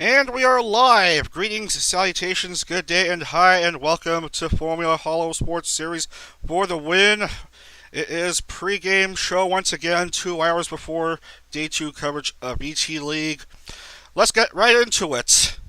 And we are live! Greetings, salutations, good day, and hi, and welcome to Formula Holo Sports Series for the win. It is pre-game show once again, 2 hours before Day 2 coverage of VT League. Let's get right into it.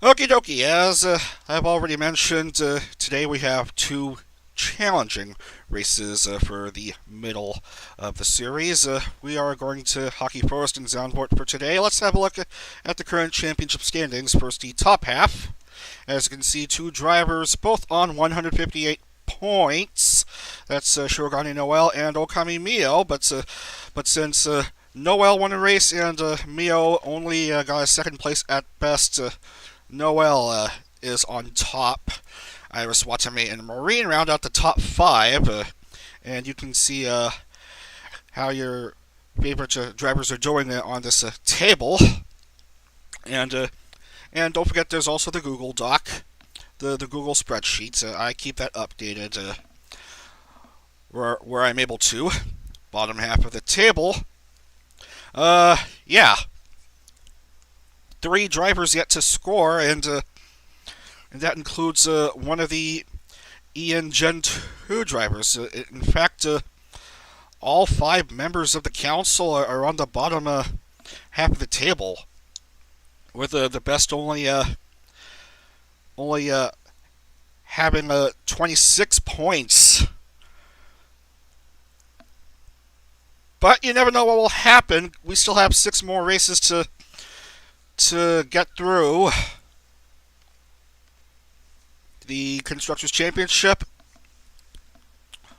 Okie dokie, as I've already mentioned, today we have two challenging races for the middle of the series. We are going to Haki Forest and Zandvoort for today. Let's have a look at the current championship standings. First, the top half. As you can see, two drivers both on 158 points. That's Marine and Noel and Okami Mio, but since Noel won a race and Mio only got a second place at best, Noel is on top. Iris Watame and Marine round out the top 5, and you can see how your favorite drivers are doing on this table. And don't forget, there's also the Google Doc, the Google spreadsheet. I keep that updated where I'm able to. Bottom half of the table. Yeah. 3 drivers yet to score, and that includes one of the Ian Gen 2 drivers. In fact, all 5 members of the council are on the bottom half of the table, with the best only having 26 points. But you never know what will happen. We still have 6 more races to get through. The Constructors' Championship.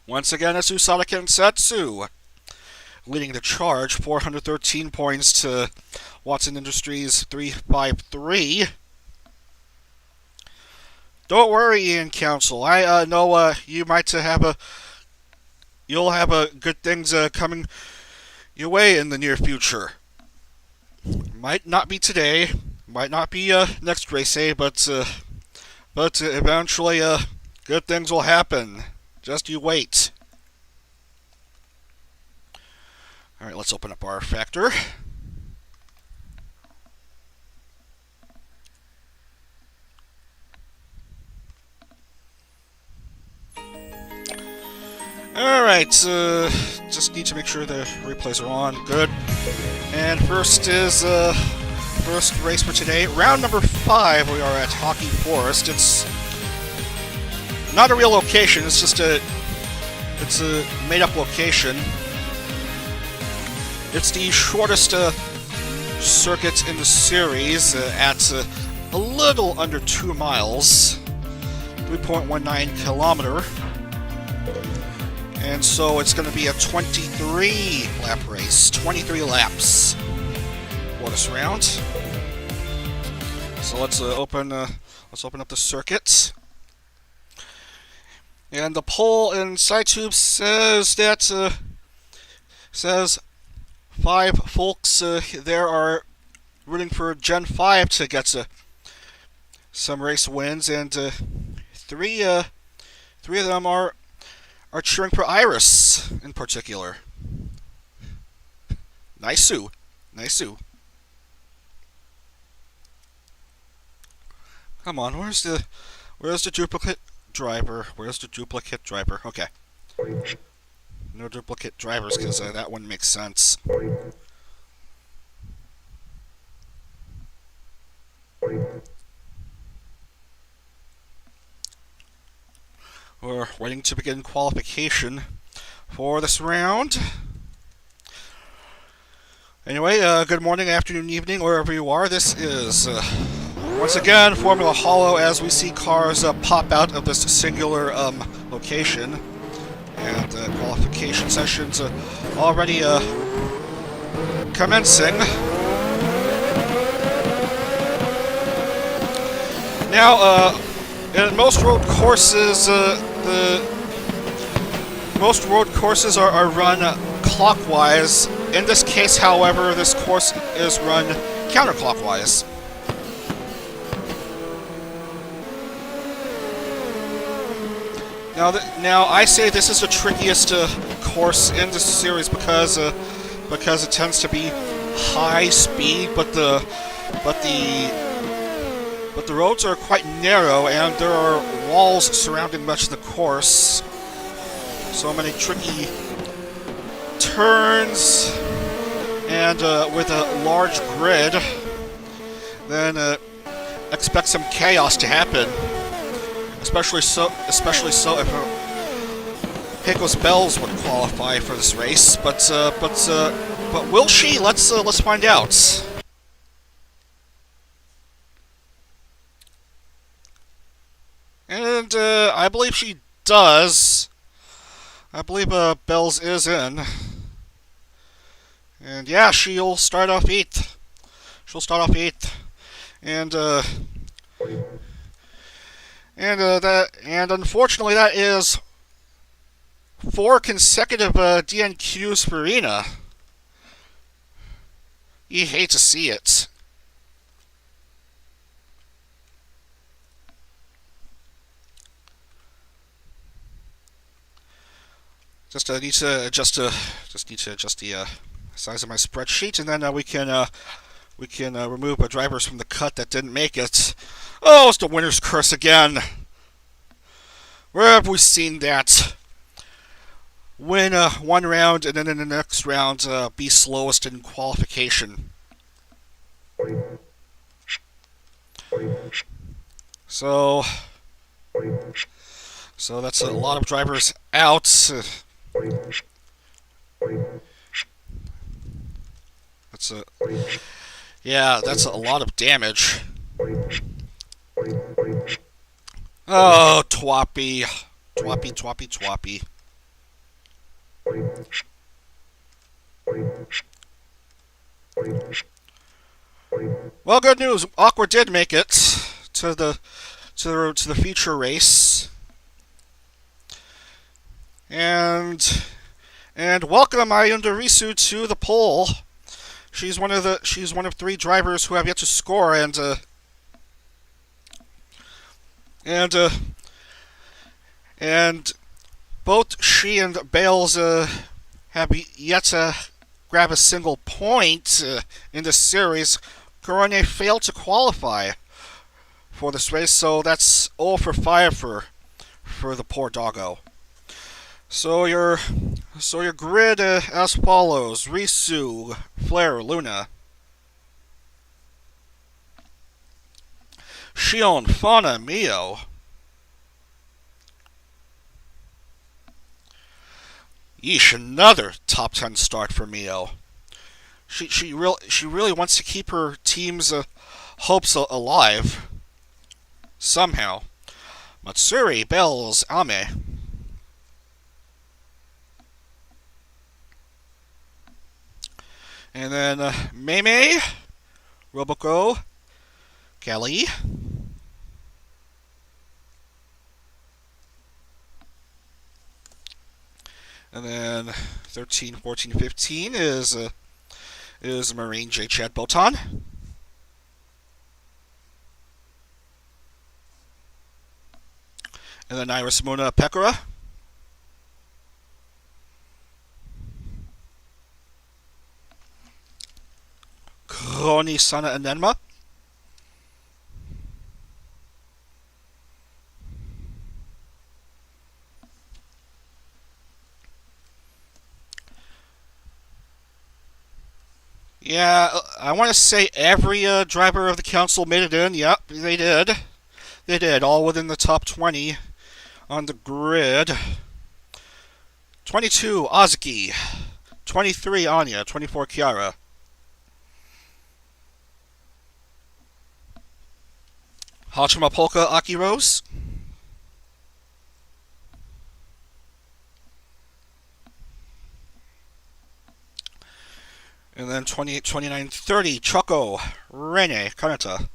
Once again, it's Usada Kensetsu leading the charge, 413 points to Watson Industries 353. Don't worry, Ian Council. I know you might you'll have good things coming your way in the near future. Might not be today, might not be next race day, but eventually good things will happen. Just you wait. Alright, let's open up our factor. Alright, just need to make sure the replays are on. Good. And first race for today. Round number 5, we are at Haki Forest. It's not a real location, it's just a made-up location. It's the shortest circuit in the series at a little under 2 miles, 3.19 kilometer. And so it's going to be a 23 lap race, 23 laps for this round. So let's open up the circuit. And the poll in SciTube says 5 folks there are rooting for Gen 5 to get some race wins, and 3 of them are cheering for Iris in particular. Nice Sue. Come on, where's the duplicate driver? Okay. No duplicate drivers, because that wouldn't make sense. We're waiting to begin qualification for this round. Anyway, good morning, afternoon, evening, wherever you are. This is, once again, Formula Holo as we see cars pop out of this singular location. And qualification sessions already commencing. Now, in most road courses, most road courses are run clockwise. In this case, however, this course is run counterclockwise. Now I say this is the trickiest course in this series because it tends to be high speed, but the roads are quite narrow and there are walls surrounding much of the course. So many tricky turns, and with a large grid, then expect some chaos to happen. Especially so if Pecos Bells would qualify for this race, but will she? Let's find out. And I believe she does. I believe Bells is in. And yeah, she'll start off 8th. She'll start off 8th. And unfortunately that is 4 consecutive DNQs for Rena. You hate to see it. Just need to adjust the size of my spreadsheet, and then we can remove drivers from the cut that didn't make it. Oh, it's the winner's curse again. Where have we seen that? Win one round, and then in the next round be slowest in qualification. So that's a lot of drivers out. That's a lot of damage. Oh, Twappy. Twappy. Well, good news. Aqua did make it to the feature race. And welcome Ayunda Risu to the pole. She's one of 3 drivers who have yet to score, and both she and Bales have yet to grab a single point in this series. Corone failed to qualify for this race, so that's 0 for 5 for the poor doggo. So your grid as follows: Risu, Flare, Luna, Shion, Fauna, Mio, yeesh, another top 10 start for Mio. She really wants to keep her team's hopes alive somehow. Matsuri, Bells, Ame. And then Mei, Roboco, Kelly, and then 13, 14, 15 is Marine J. Chad Botan. And then Iris Mona Pekora. Kroni Sana Enenma. Yeah, I want to say every driver of the council made it in. Yep, they did. They did, all within the top 20. on the grid. 22, Azuki. 23, Anya. 24, Kiara. Hachima Polka, Aki Rose. And then 28, 29, 30, Choco, Rene, Kanata.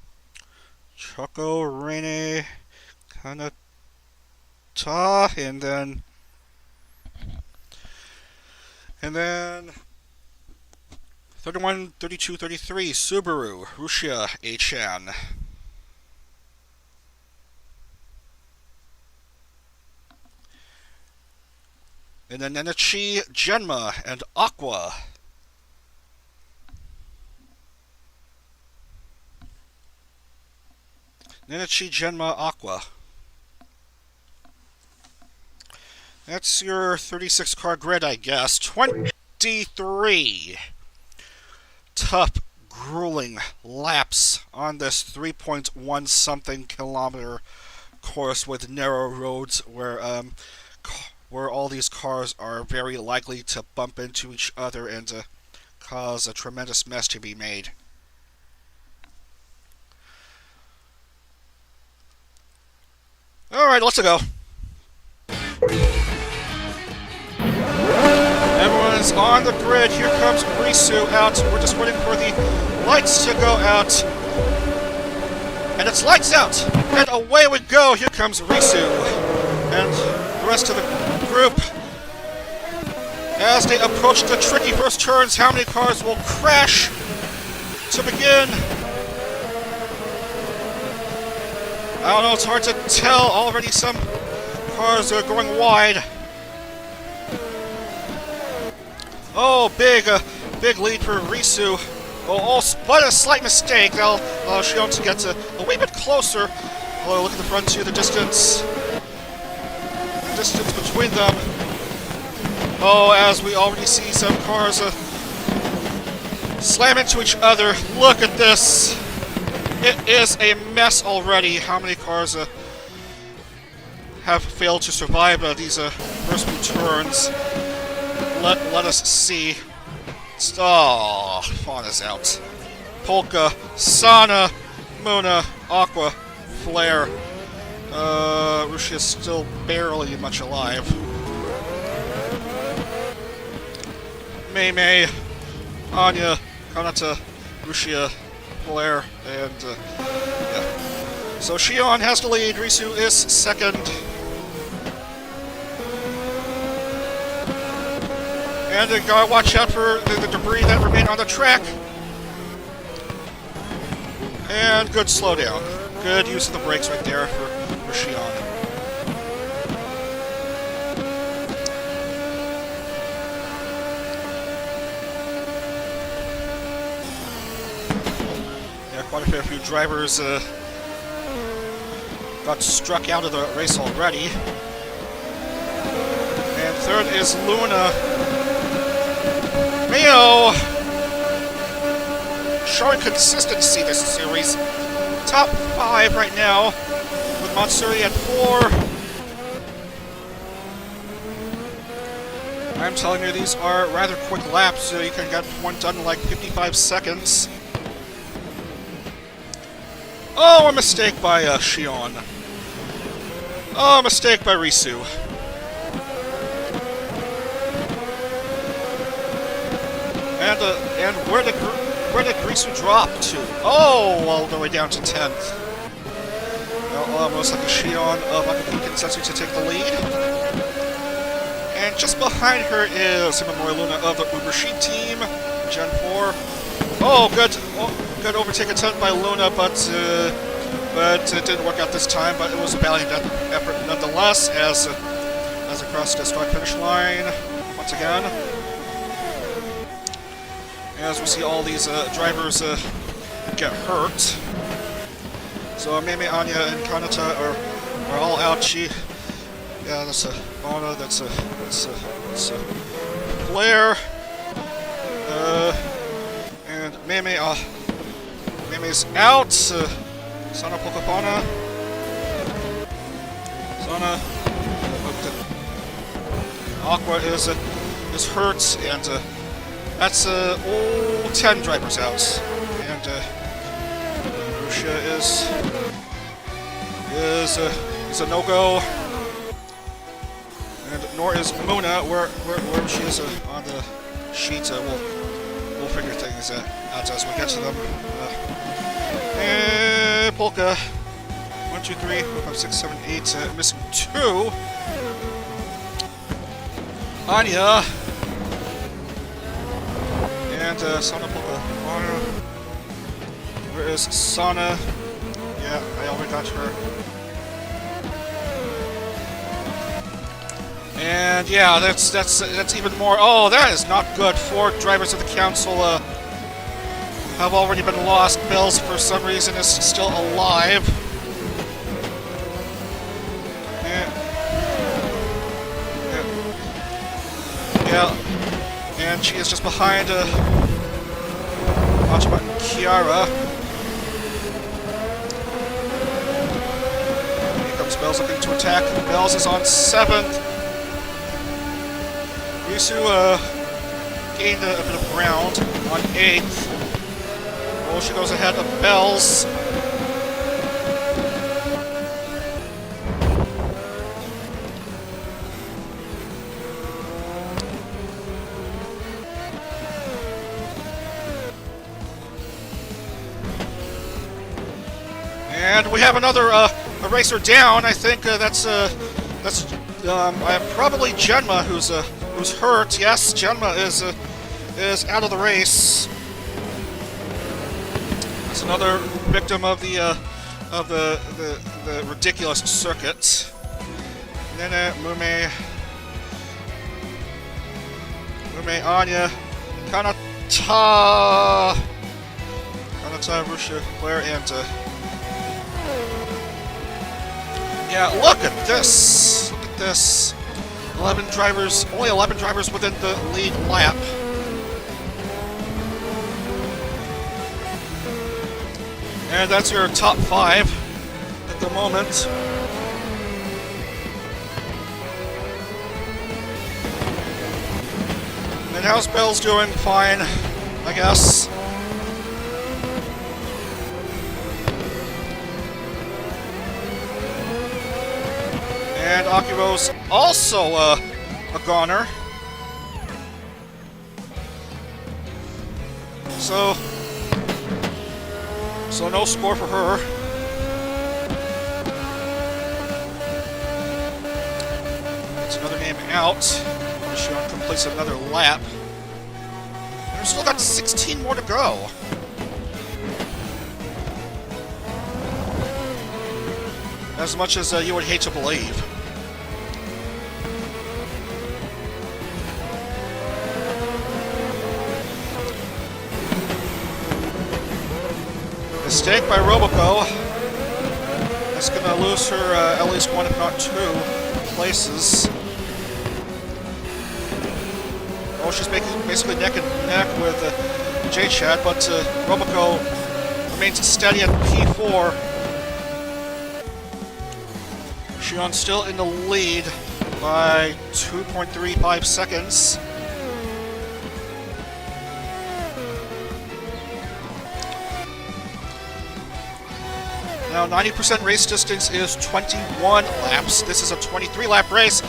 Choco, Rene, Kanata. And then 31, 32, 33, Subaru, Rushia, Achan. And then Nenichi, Genma, and Aqua. Nenichi, Genma, Aqua. That's your 36 car grid, I guess. 23 tough, grueling laps on this 3.1 something kilometer course with narrow roads where all these cars are very likely to bump into each other and cause a tremendous mess to be made. Alright, let's go. Everyone's on the grid. Here comes Risu out. We're just waiting for the lights to go out. And it's lights out! And away we go! Here comes Risu. And the rest of the group. As they approach the tricky first turns, how many cars will crash to begin? I don't know, it's hard to tell. Already some cars are going wide. Oh, big lead for Risu. Oh, but a slight mistake. That'll allow Shion to get a wee bit closer. Oh, look at the front two, the distance. The distance between them. Oh, as we already see some cars slam into each other. Look at this. It is a mess already. How many cars have failed to survive these first few turns? Let us see. Oh, Fauna's out. Polka, Sana, Muna, Aqua, Flare. Rushia's still barely much alive. Mei, Anya, Kanata, Rushia, Flare, and yeah. So Shion has the lead. Risu is second. And gotta watch out for the debris that remain on the track. And good slowdown. Good use of the brakes right there for Shion. Yeah, quite a fair few drivers got struck out of the race already. And third is Luna. Mio showing consistency this series. Top 5 right now, with Matsuri at 4. I'm telling you, these are rather quick laps, so you can get one done in like 55 seconds. Oh, a mistake by Shion. Oh, a mistake by Risu. And where did Risu drop to? Oh, all the way down to 10th. Well, almost like a Shion of Akaki Kensetsu to take the lead. And just behind her is Himamori Luna of the Uber Sheet team, Gen 4. Oh, good overtake attempt by Luna, but it didn't work out this time. But it was a valiant effort nonetheless, as across the start finish line once again. As we see all these drivers get hurt. So Mei, Anya, and Kanata are all out. Yeah, that's a Fauna, that's a Flare. And Mei's out. Sana Polka Fauna. Sana Aqua is hurt, and that's all 10 drivers out. And Russia is a no-go, and nor is Muna, where she is on the sheet. We'll figure things out as we get to them. And Polka, 1, 2, 3, 4, 5, 6, 7, 8, missing 2. Anya and Sana Polka. Where is Sana? Yeah, I already got her. And yeah, that's even more. Oh, that is not good. 4 drivers of the council have already been lost. Bells, for some reason, is still alive. Yeah, and she is just behind Ajima and Kiara. Here comes Bells looking to attack. Bells is on 7th. Risu gained a bit of ground on 8th. Oh, she goes ahead of Bells. And we have another a racer down. I think that's probably Genma who's hurt. Yes, Genma is out of the race. That's another victim of the ridiculous circuit. Nene, Mume, Anya, Kanata, Rusha, Claire, and yeah, look at this. Look at this. 11 drivers, only 11 drivers within the lead lap. And that's your top 5 at the moment. And how's Bell's doing? Fine, I guess. And Akiro's also a goner. So no score for her. It's another name out. She completes another lap. And we've still got 16 more to go. As much as you would hate to believe. Mistake by Roboco. That's going to lose her at least 1, if not 2, places. Oh, she's basically neck and neck with J-Chad, but Roboco remains steady at P4. Shion still in the lead by 2.35 seconds. Now, 90% race distance is 21 laps. This is a 23-lap race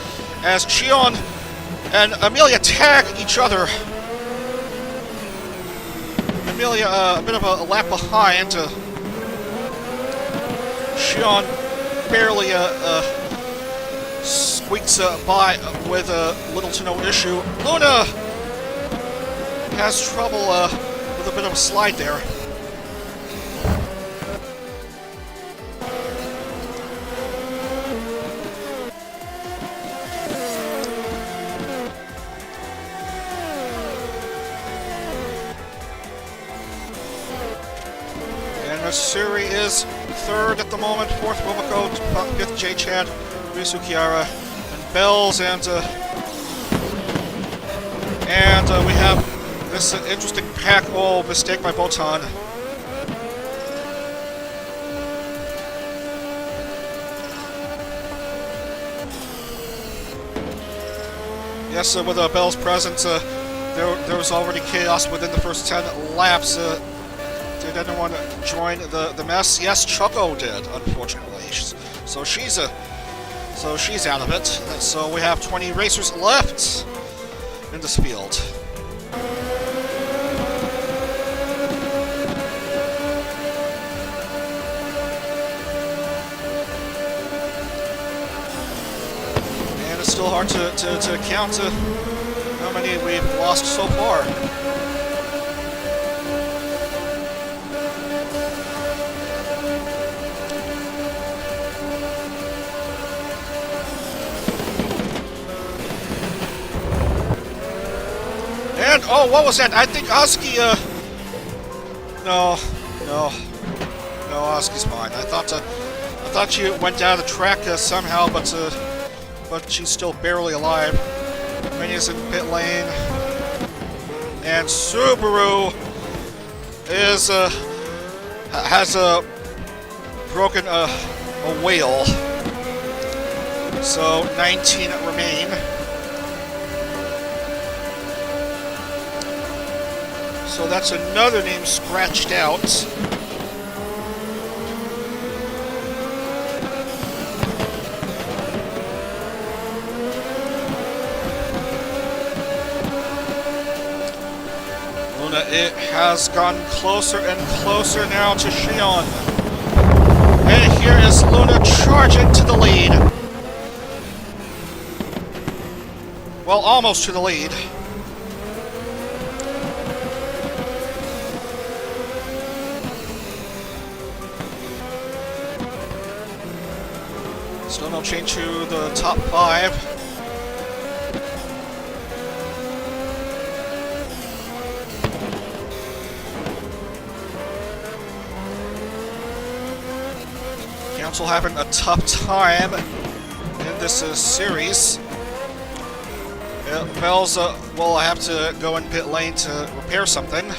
as Shion and Amelia tag each other. Amelia a bit of a lap behind. Shion barely squeaks by with little to no issue. Luna has trouble with a bit of a slide there. Suri is 3rd at the moment, 4th Roboco, 5th J-Chad, Risu Kiara, and Bells, and we have this interesting pack. Oh, mistake by Botan. guess with Bell's presence, there was already chaos within the first 10 laps. Did anyone join the mess? Yes, Choco did, unfortunately. So she's out of it. So we have 20 racers left in this field. And it's still hard to count how many we've lost so far. And, oh, what was that? I think Oski, No, Oski's fine. I thought she went down the track somehow, but she's still barely alive. Mini's in pit lane. And Subaru has broken a wheel. So 19 remain. So that's another name scratched out. Luna, it has gotten closer and closer now to Shion. And here is Luna charging to the lead. Well, almost to the lead. Still no change to the top 5. Council having a tough time in this series. Bell's will have to go in pit lane to repair something.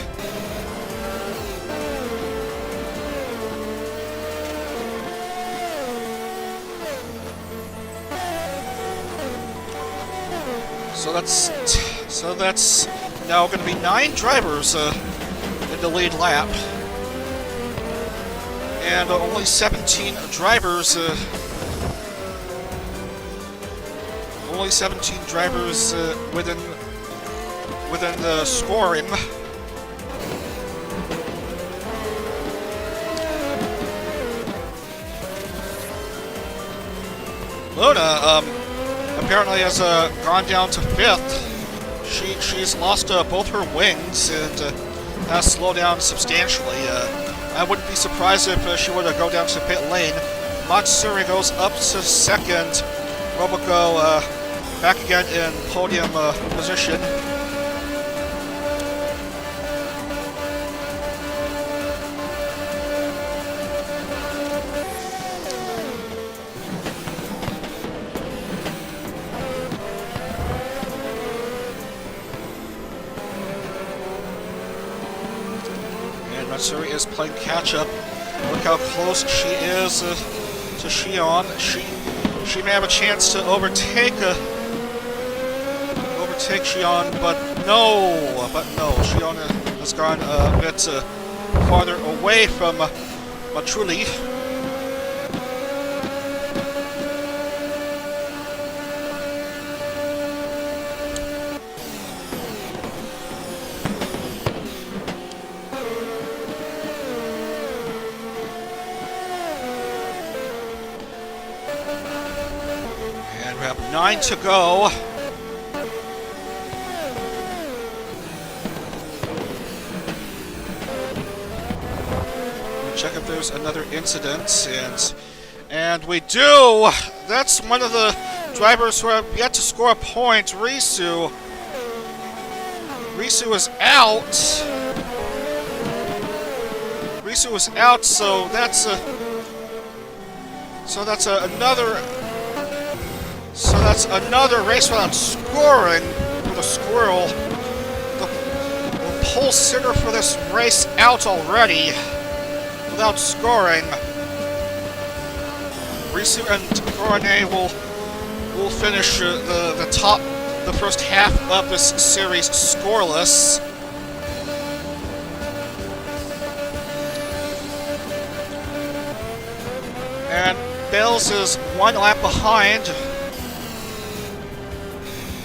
So that's now going to be 9 drivers in the lead lap, and only 17 drivers. Within the scoring. Luna apparently has gone down to 5th. She's lost both her wings and has slowed down substantially. I wouldn't be surprised if she were to go down to pit lane. Matsuri goes up to 2nd. Robico back again in podium position. Matsuri is playing catch-up. Look how close she is to Shion. She may have a chance to overtake Shion, but no. Shion has gone a bit farther away from Matruli. And we have 9 to go. Check if there's another incident, and we do. That's one of the drivers who have yet to score a point. Risu is out. Risu is out, so that's another race without scoring for the Squirrel. The pole sitter for this race out already. Without scoring, Risu and Korone will finish the top the first half of this series scoreless. And Bells is 1 lap behind.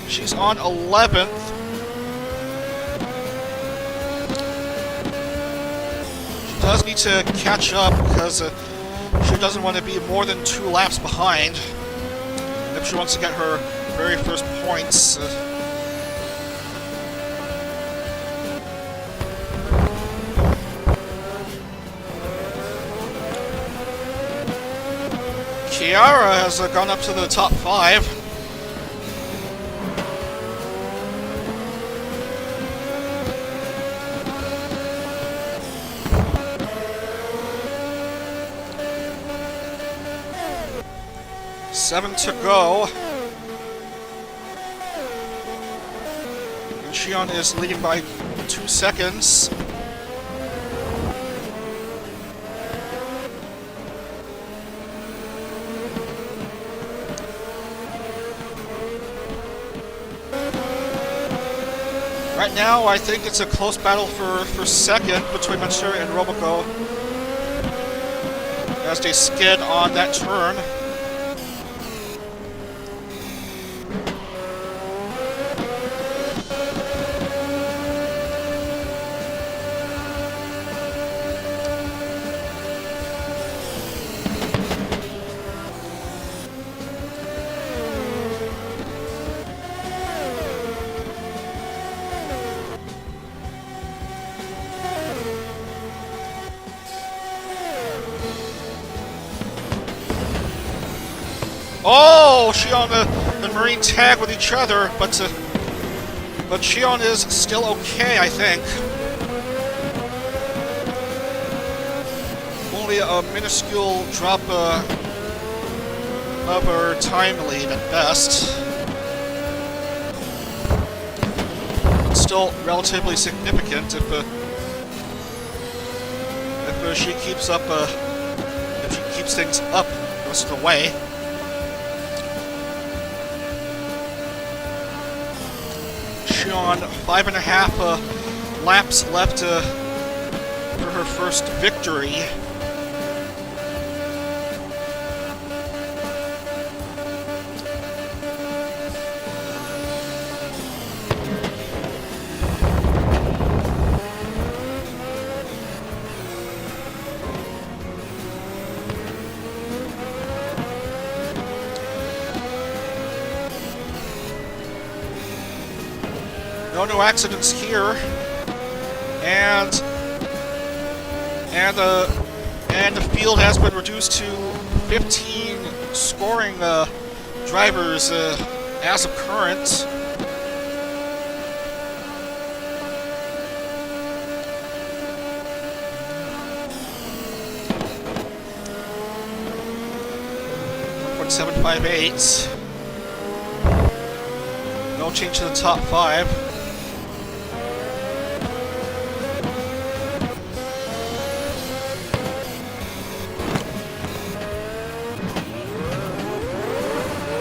She's on 11th. She does need to catch up because she doesn't want to be more than 2 laps behind if she wants to get her very first points. Kiara has gone up to the top 5. Seven to go. And Shion is leading by 2 seconds. Right now, I think it's a close battle for second between Matsuri and Roboco as they skid on that turn. Oh, Shion and Marine tag with each other, but Shion is still okay, I think. Only a minuscule drop of her time lead at best. It's still relatively significant if she keeps up if she keeps things up the rest of the way. On 5.5 laps left for her first victory. No accidents here, and the field has been reduced to 15 scoring drivers as of current. .758. No change to the top 5.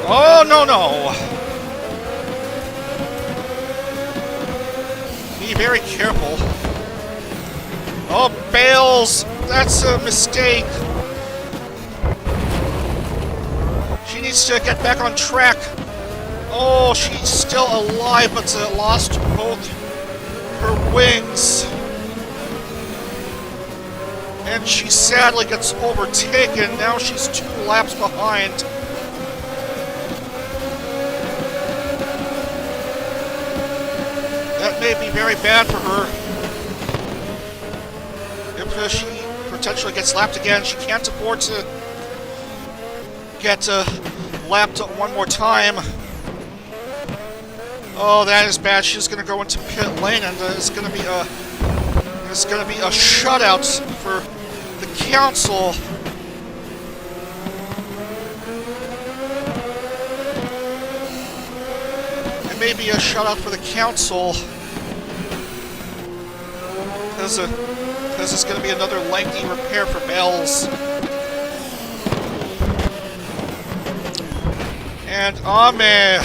Oh, no. Be very careful. Oh, Bales! That's a mistake. She needs to get back on track. Oh, she's still alive, but lost both her wings. And she sadly gets overtaken. Now she's 2 laps behind. That may be very bad for her. If she potentially gets lapped again, she can't afford to get lapped one more time. Oh, that is bad. She's going to go into pit lane, and it's going to be a shutout for the council. It may be a shutout for the council. Because it's going to be another lengthy repair for Bells. And Ame.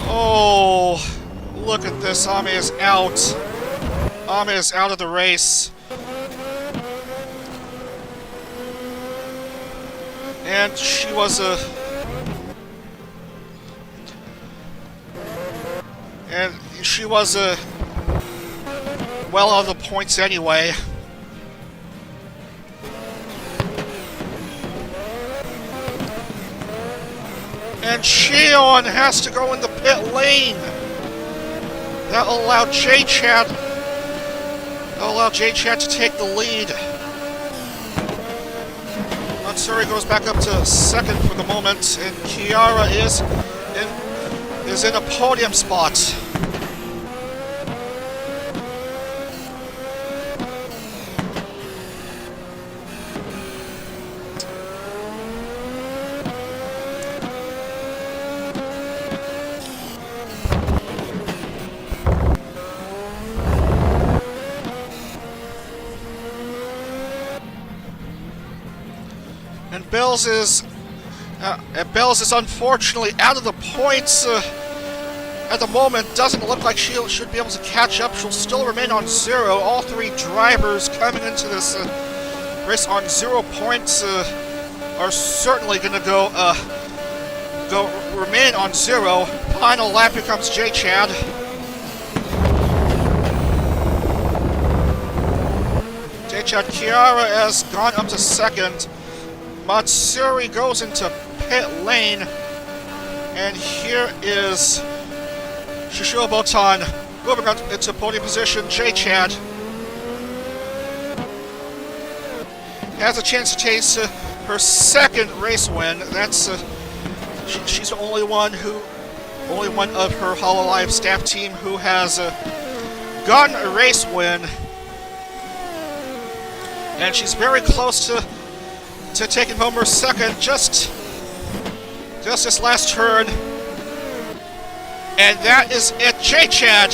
Oh, look at this. Ame is out. Ame is out of the race. And she was well out of the points anyway. And Shion has to go in the pit lane. That'll allow J-Chat to take the lead. Matsuri goes back up to second for the moment, and Kiara is in a podium spot. And Bells is unfortunately out of the points at the moment. Doesn't look like she should be able to catch up. She'll still remain on 0. All three drivers coming into this race on 0 points are certainly going to remain on 0. Final lap, here comes J-Chad. J-Chad, Kiara has gone up to second. Matsuri goes into pit lane, and here is Shishio Botan moving on into podium position. J-Chad has a chance to taste her second race win. That's she's the only one of her hololive staff team who has gotten a race win, and she's very close to taking home her second, just this last turn. And that is it. J-Chad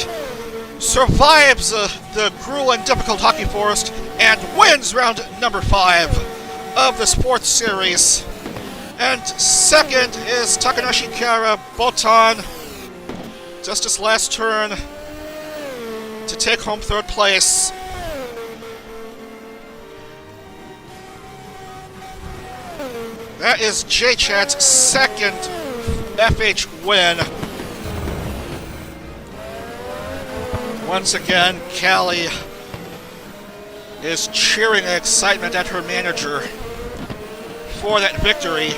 survives the cruel and difficult Haki Forest and wins round number 5 of the sports series. And second is Takanashi Kiara Botan, just this last turn to take home third place. That is J-Chad's second FH win. Once again, Callie is cheering in excitement at her manager for that victory.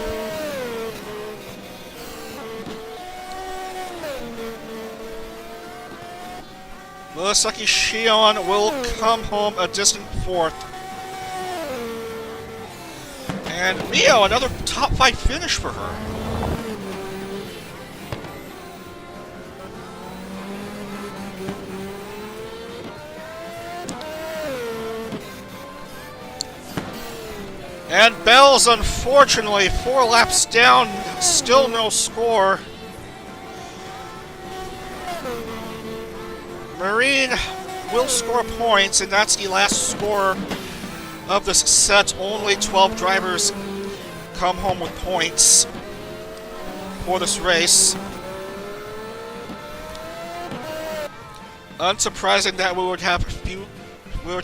Murasaki Shion will come home a distant 4th. And Mio, another top 5 finish for her. And Bells, unfortunately, 4 laps down, still no score. Marine will score points, and that's the last score of this set. Only 12 drivers come home with points for this race. Unsurprising that we would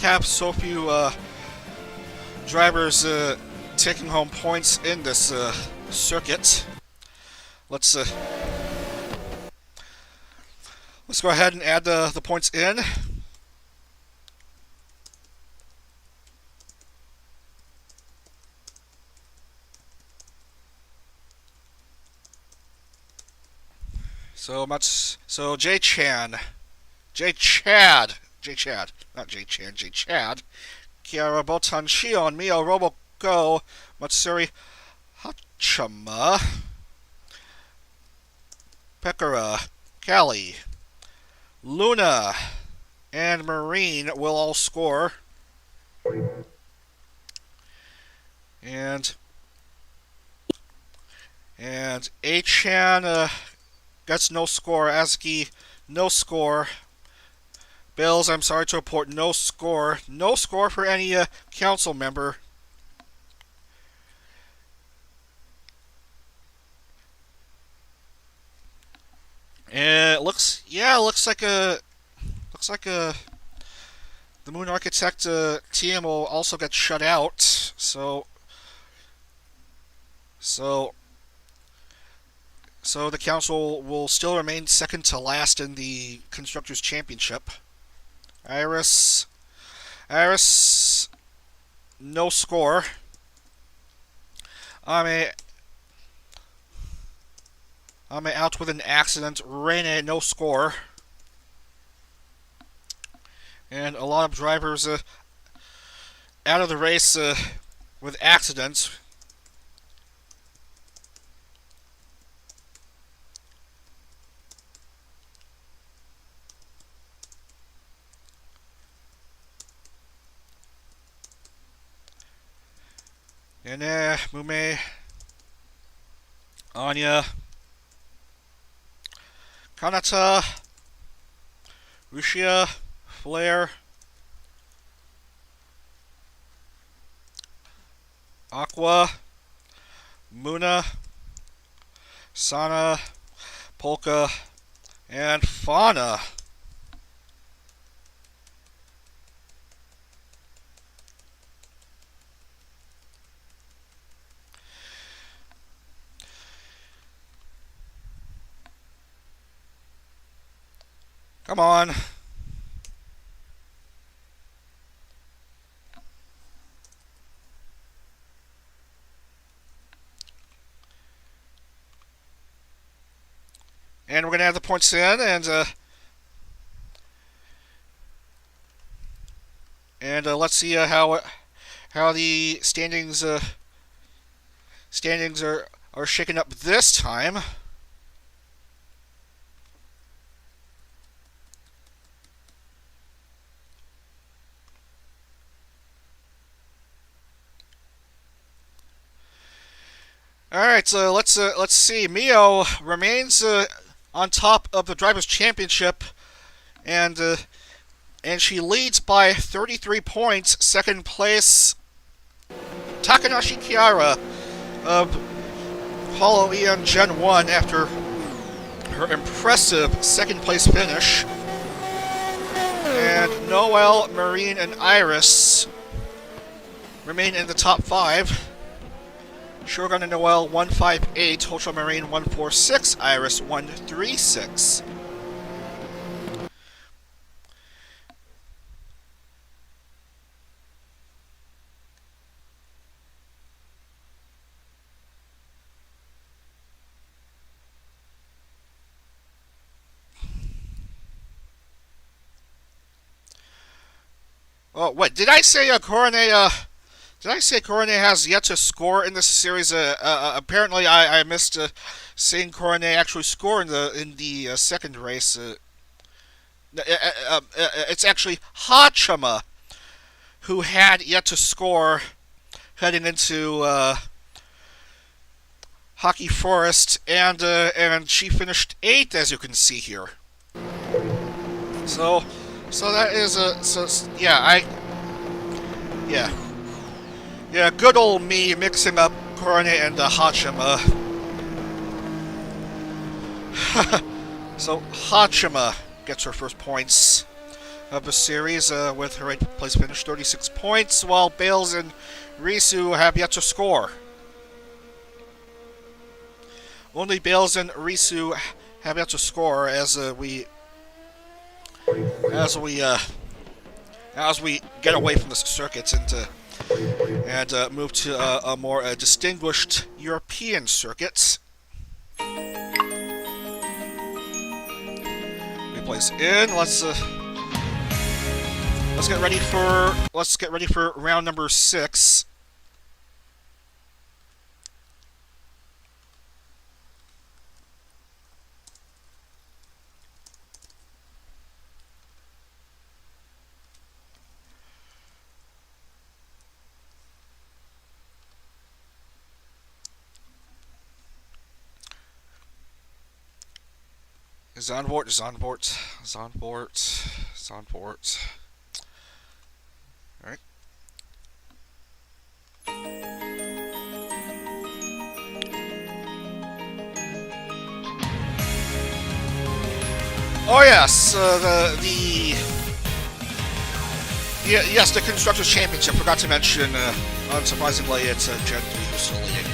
have so few drivers taking home points in this circuit. Let's go ahead and add the points in. So J-Chad, not J-Chan, J-Chad, Kiara Botan, Shion, Mio, Robo Go, Matsuri Hachama, Pekara, Callie, Luna, and Marine will all score. And A-Chan gets no score. Azuki, no score. Bills, I'm sorry to report, no score. No score for any council member. And it looks like the Moon Architect team will also get shut out. So the council will still remain second to last in the Constructors' Championship. Iris, no score. Ame out with an accident. Rene, no score. And a lot of drivers out of the race with accidents. And Mume, Anya, Kanata, Rushia, Flair, Aqua, Muna, Sana, Polka, and Fauna. Come on. And we're going to have the points in, and let's see how the standings are shaken up this time. All right, so let's see. Mio remains on top of the Drivers' Championship, and she leads by 33 points. Second place, Takanashi Kiara of Holo Eon Gen 1 after her impressive second place finish. And Noel, Marine, and Iris remain in the top 5. Shogun and Noel 158, Hocho Marine 146, Iris 136. Oh, what did I say? Did I say Cornet has yet to score in this series? Apparently, I missed seeing Cornet actually score in the second race. It's actually Hachima who had yet to score heading into Haki Forest, and she finished 8th, as you can see here. So that is Yeah, good old me mixing up Coronet and Hachima. So Hachima gets her first points of the series with her 8th place finish, 36 points, while Bales and Risu have yet to score. Only Bales and Risu have yet to score as we get away from the circuits and move to a more distinguished European circuit. Replays in. Let's get ready for round number 6. Zandvoort. Alright. Oh yes, yes, the Constructors Championship. Forgot to mention, unsurprisingly, it's Gen 3 who's still leading.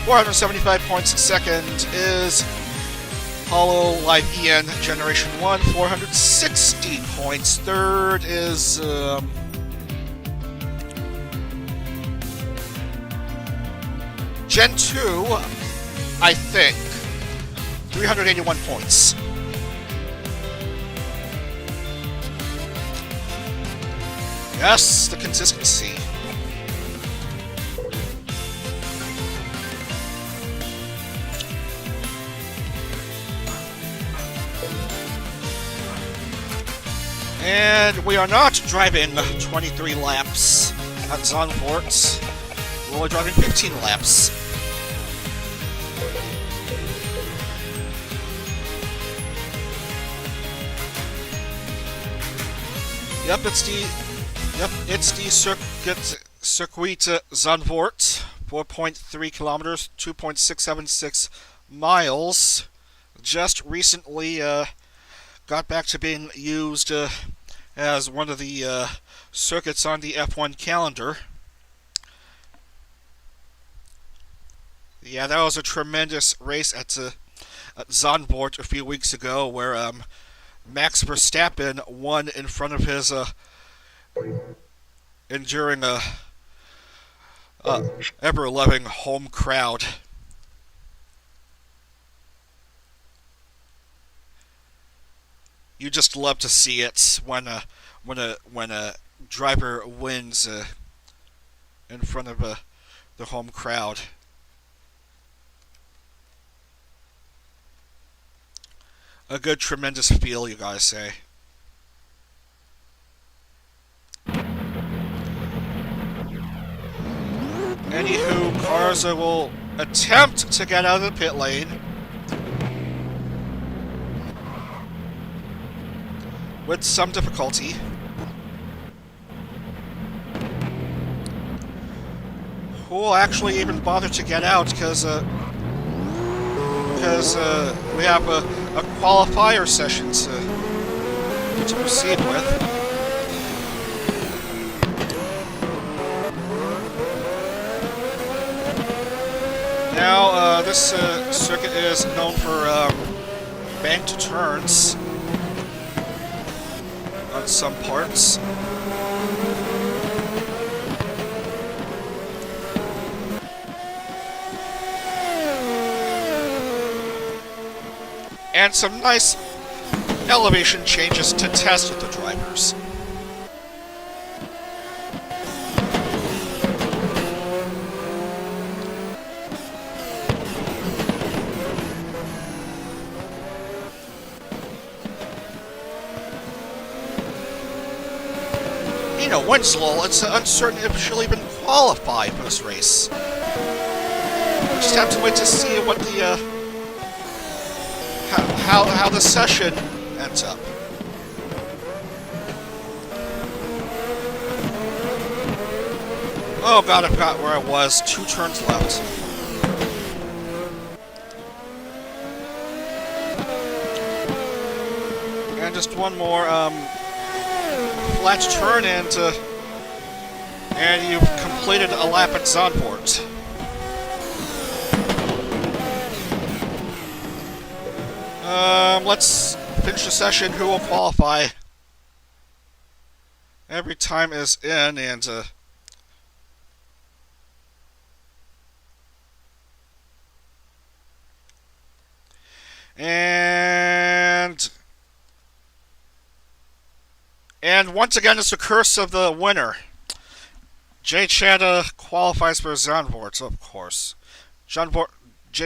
475 points. Second is hololive EN Generation 1, 460 points. Third is Gen 2, I think, 381 points. Yes, the consistency. And we are not driving 23 laps at Zandvoort. We're only driving 15 laps. Yep, it's the circuit Zandvoort, 4.3 kilometers, 2.676 miles. Just recently got back to being used as one of the circuits on the F1 calendar. Yeah, that was a tremendous race at Zandvoort a few weeks ago, where Max Verstappen won in front of his enduring ever-loving home crowd. You just love to see it when a driver wins in front of the home crowd. A good, tremendous feel, you guys say. Anywho, Garza will attempt to get out of the pit lane. With some difficulty. Who will actually even bother to get out, because we have a qualifier session to proceed with. Now, this circuit is known for banked turns on some parts. And some nice elevation changes to test with the drivers. You know, Winslow, it's uncertain if she'll even qualify for this race. We just have to wait to see what the how the session ends up. Oh god, I forgot where I was. 2 turns left. And just one more flat turn, and you've completed a lap at Zandvoort. Let's finish the session. Who will qualify? Every time is in, and once again, it's the curse of the winner. J. Chad qualifies for Zandvoort, of course. J.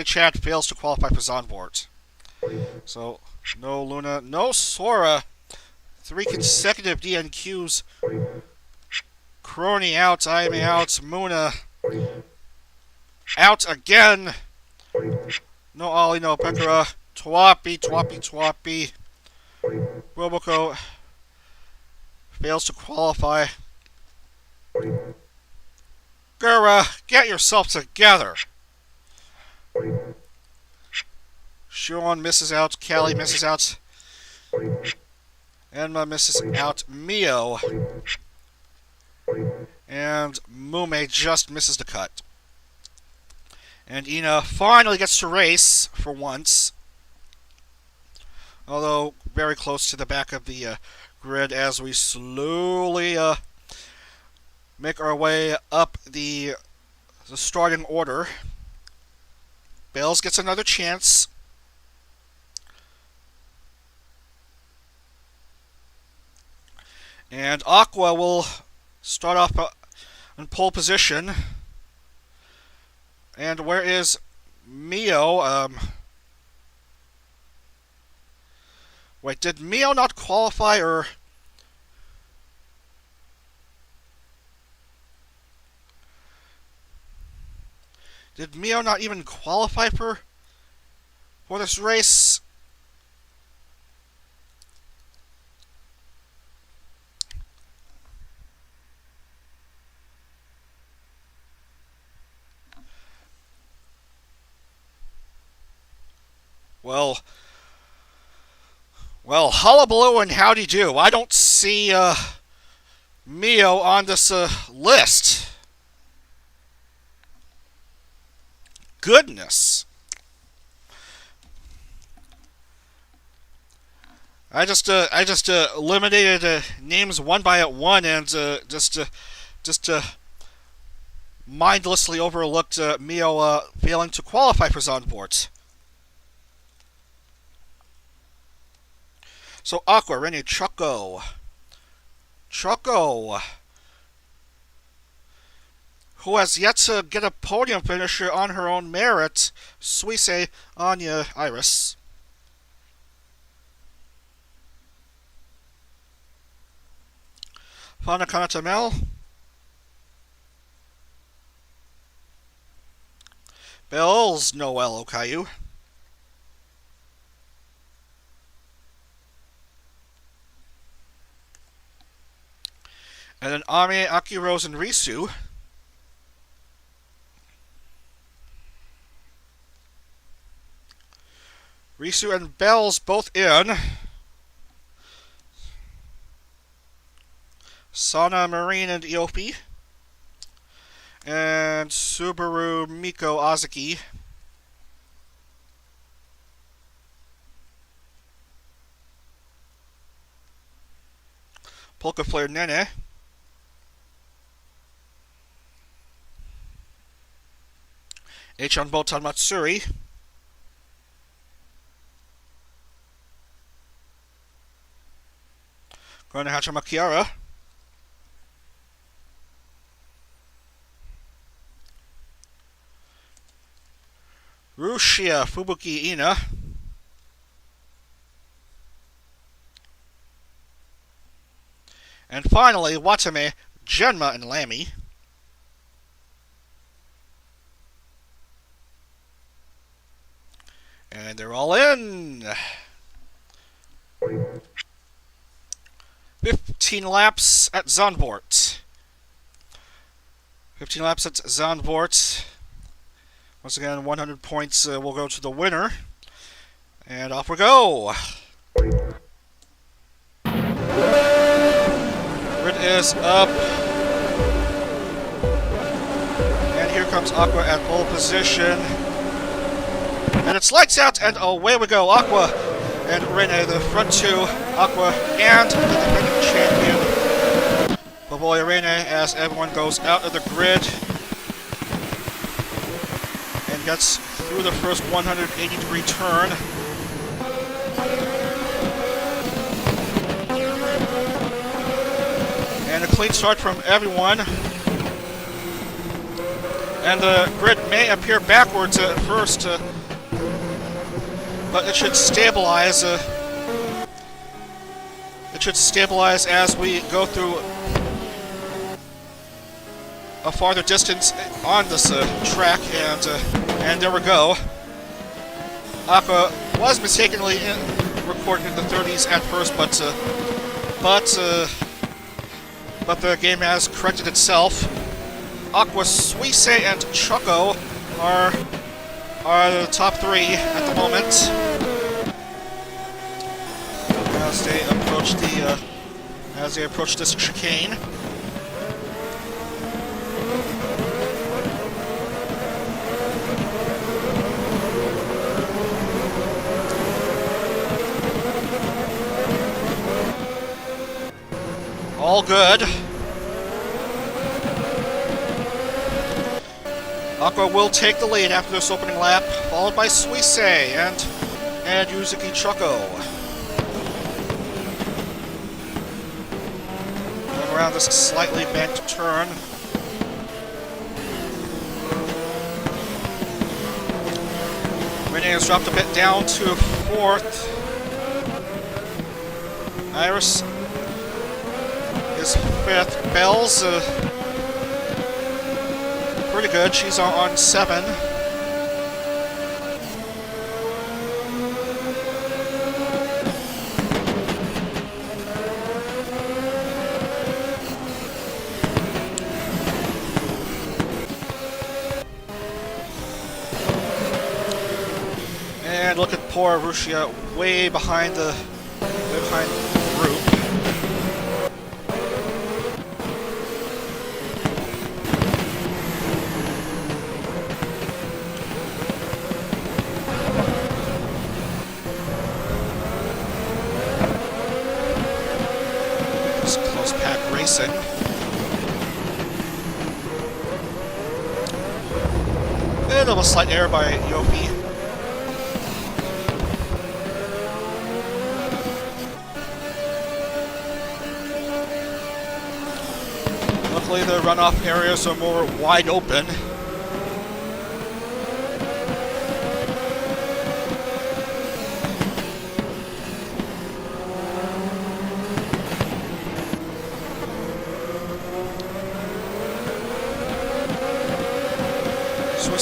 Chad fails to qualify for Zandvoort. So, no Luna, no Sora. 3 consecutive DNQs. Crony out, Aime out, Muna out again. No Ollie, no Pekara. Twapi. Roboco fails to qualify. Gura, get yourself together. Sean misses out. Callie misses out. Enma misses out Mio. And Mume just misses the cut. And Ina finally gets to race for once. Although very close to the back of the grid as we slowly make our way up the starting order. Bells gets another chance. And Aqua will start off in pole position. And where is Mio? Wait, did Mio not qualify, or... Did Mio not even qualify for this race? Well, hullabaloo and howdy do. I don't see Mio on this list. Goodness. I just eliminated names one by one and just mindlessly overlooked Mio failing to qualify for Zandvoort. So Aqua, Rennie, Choco, who has yet to get a podium finisher on her own merit, Suisse, Anya, Iris. Fana Kanatamel. Bells, Noel Okayu. And then Ame, Aki Rose, and Risu. Risu and Bells both in. Sana, Marine, and Iopi. And Subaru, Miko, Azuki. Polka Flare, Nene. H on Botan Matsuri. Going to Hachima Kiara. Rushia Fubuki Ina. And finally, Watame, Genma, and Lamy. And they're all in. 15 laps at Zandvoort. 15 laps at Zandvoort. Once again, 100 points will go to the winner. And off we go. Grid is up. And here comes Aqua at pole position. And it's lights out, and away we go. Aqua and Rene, the front two. Aqua and the defending champion, Baboy Rene, as everyone goes out of the grid and gets through the first 180-degree turn. And a clean start from everyone. And the grid may appear backwards at first, but it should stabilize. It should stabilize as we go through a farther distance on this track, and there we go. Aqua was mistakenly recorded in the 30s at first, but the game has corrected itself. Aqua, Suisse, and Choco are the top three at the moment. as they approach this chicane. All good. Aqua will take the lead after this opening lap, followed by Suisse and Yuzuki Choco. Going around this slightly bent turn. Renee has dropped a bit down to 4th. Iris is 5th. Bells, pretty good. She's on 7. And look at poor Rushia way behind the group. Close pack racing. Bit of a slight error by Yopi. Luckily the runoff areas are more wide open.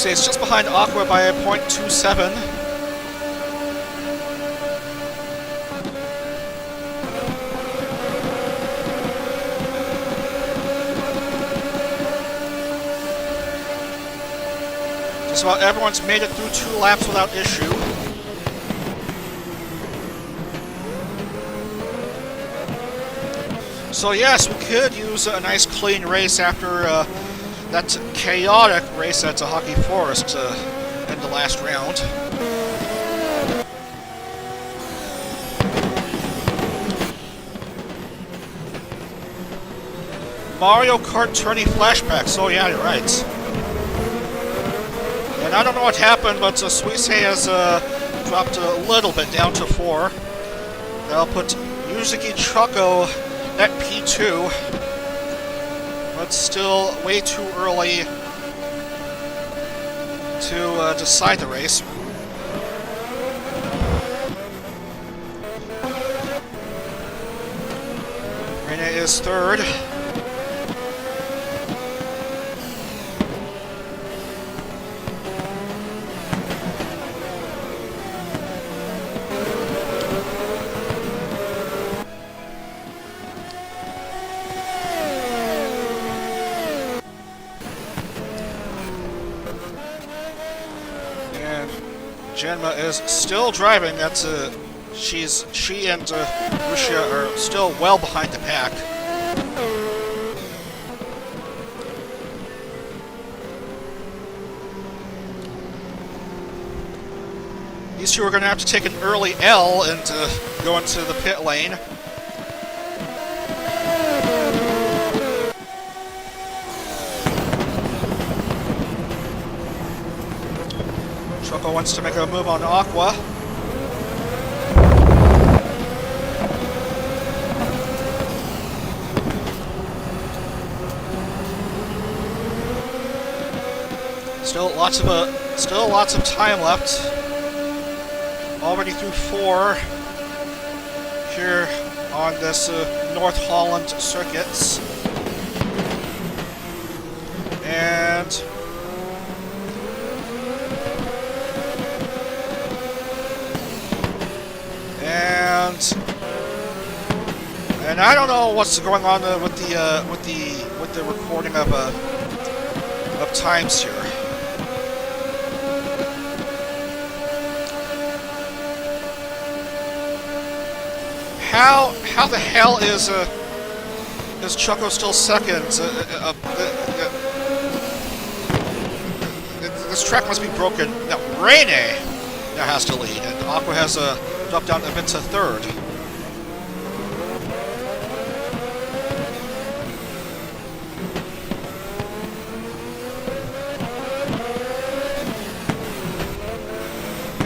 It's just behind Aqua by a 0.27. Just about everyone's made it through 2 laps without issue. So yes, we could use a nice clean race after that chaotic race at Haki Forest in the last round. Mario Kart Tourney flashbacks. Oh yeah, you're right. And I don't know what happened, but Suisse has dropped a little bit down to 4. That'll put Yuzuki Choco at P2. But still way too early to decide the race. Reina is 3rd. Genma is still driving. That's she and Rushia are still well behind the pack. These two are going to have to take an early L and go into the pit lane. Choco wants to make a move on Aqua. Still lots of time left. Already through 4 here on this North Holland circuits. And I don't know what's going on with the recording of times here. How the hell is Choco still second? This track must be broken. No, Rene now has to lead, and Aqua has dropped down a bit to third.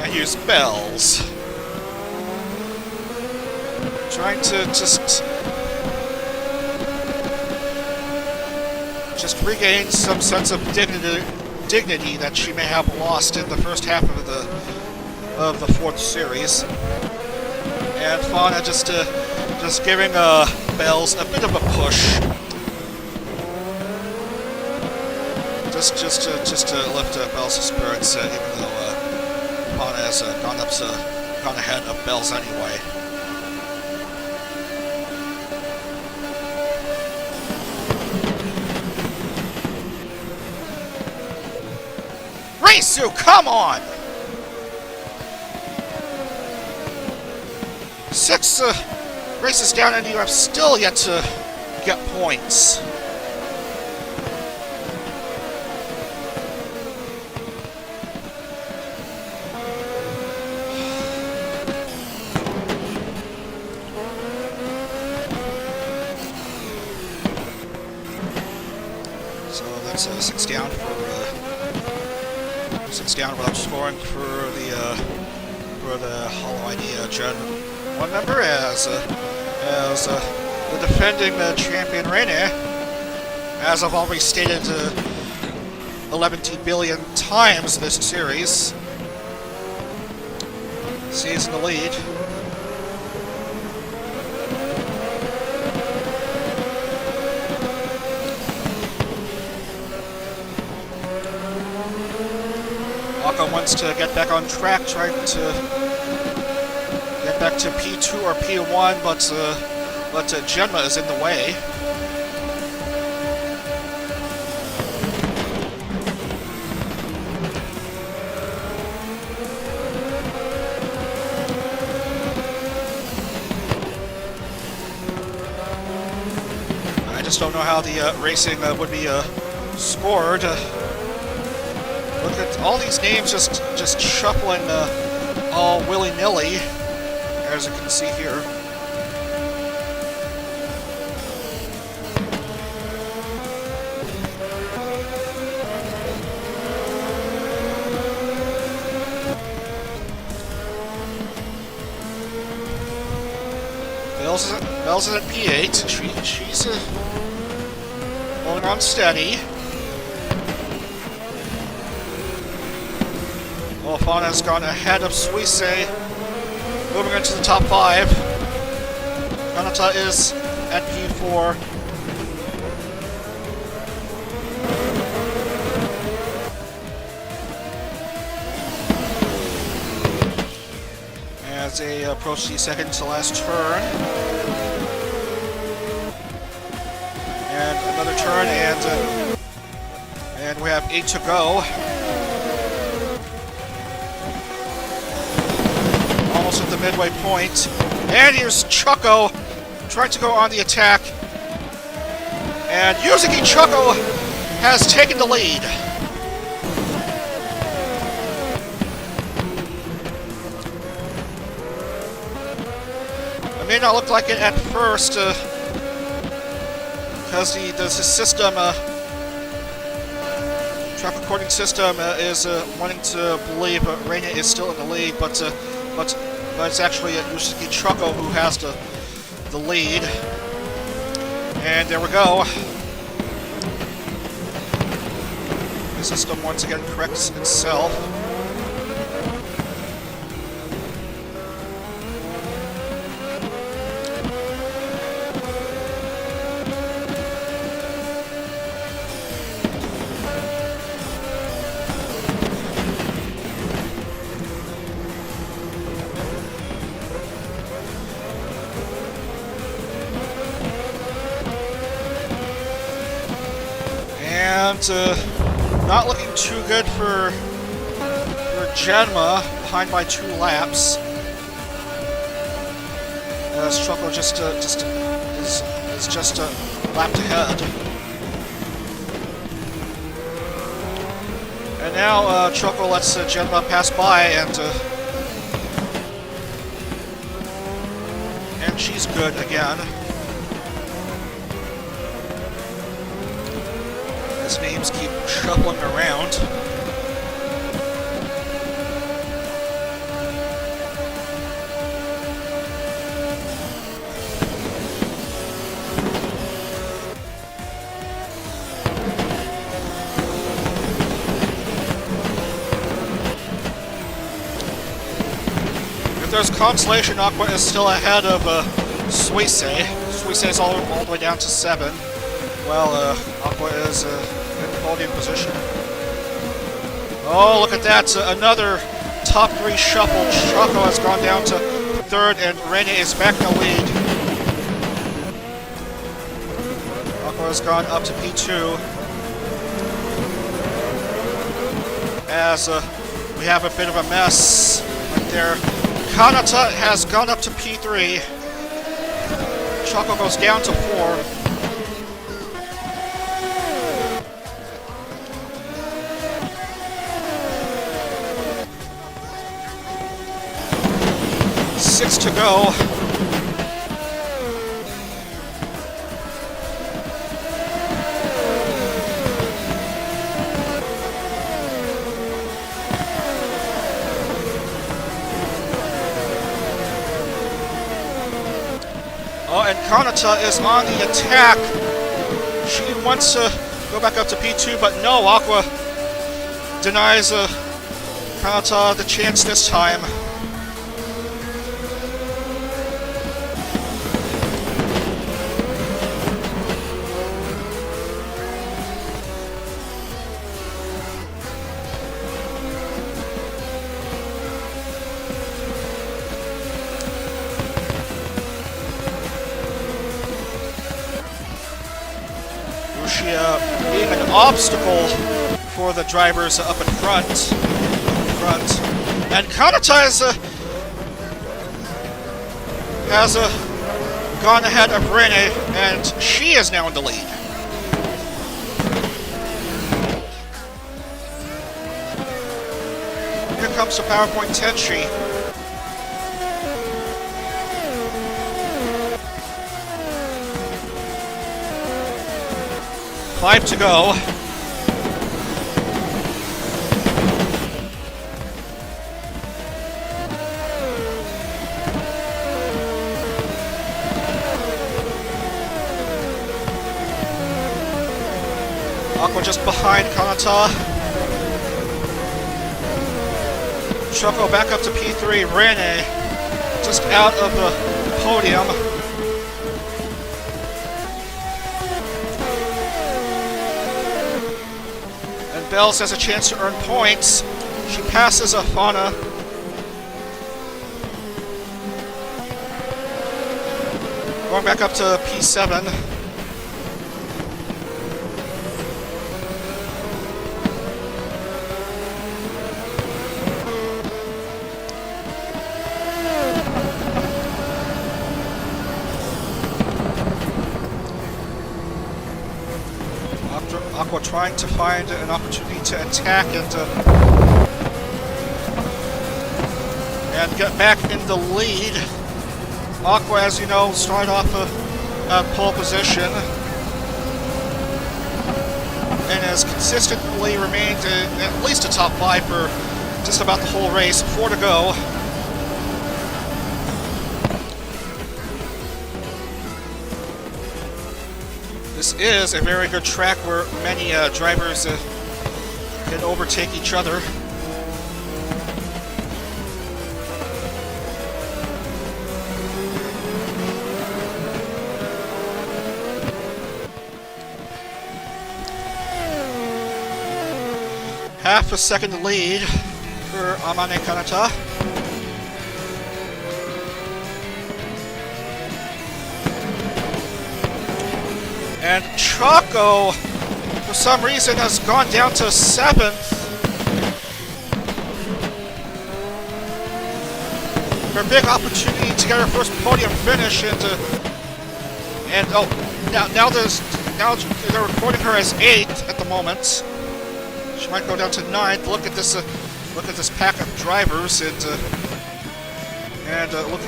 And use bells. Trying to just regain some sense of dignity that she may have lost in the first half of the fourth series. And Fauna just giving Bells a bit of a push. Just to lift Bells' spirits, even though Fauna has gone ahead of Bells anyway. Sue, come on! 6 races down, and you have still yet to get points. So that's 6 down for. 6 down without scoring for the Holo ID Gen 1 member as the defending champion Rene, as I've already stated 11 billion times this series, stays in the lead. Wants to get back on track, trying to get back to P2 or P1, but Genma is in the way. I just don't know how the racing would be scored. Look at all these names just shuffling all willy-nilly, as you can see here. Bells is at P8. She's holding on steady. Fauna has gone ahead of Suisse, moving into the top 5. Kanata is at P4. As they approach the second to last turn. And another turn, and we have 8 to go. At the midway point, and here's Choco trying to go on the attack, and Yuzuki Choco has taken the lead. It may not look like it at first, because the system, track recording system, is wanting to believe Reina is still in the lead, but it's actually Yusuke Choco who has the lead. And there we go. The system once again corrects itself. Not looking too good for Genma, behind by 2 laps. as Choco is just lapped ahead. And now Choco lets Genma pass by, and she's good again. His names keep shuffling around. If there's consolation, Aqua is still ahead of Suisse. Suisse is all the way down to 7. Well, Aqua is in podium position. Oh, look at that. Another top 3 shuffle. Choco has gone down to 3rd, and Rene is back in the lead. Aqua has gone up to P2. As we have a bit of a mess right there. Kanata has gone up to P3. Choco goes down to 4. Six to go. Oh, and Kanata is on the attack. She wants to go back up to P2, but no, Aqua denies Kanata the chance this time. Being an obstacle for the drivers up in front. And Kanata has gone ahead of Rene, and she is now in the lead. Here comes the PowerPoint Tenchi. Five to go. Aqua just behind Kanata. Choco back up to P3. Rene just out of the podium. Bells has a chance to earn points. She passes Afana. Going back up to P7. Aqua trying to find an opportunity to attack and get back in the lead. Aqua, as you know, started off a pole position and has consistently remained at least a top 5 for just about the whole race. 4 to go. This is a very good track where many drivers can overtake each other. Half a second lead for Amane Kanata. And Choco, for some reason, has gone down to 7th. her big opportunity to get her first podium finish, and oh, now they're recording her as 8th at the moment. She might go down to 9th. Look at this pack of drivers, and look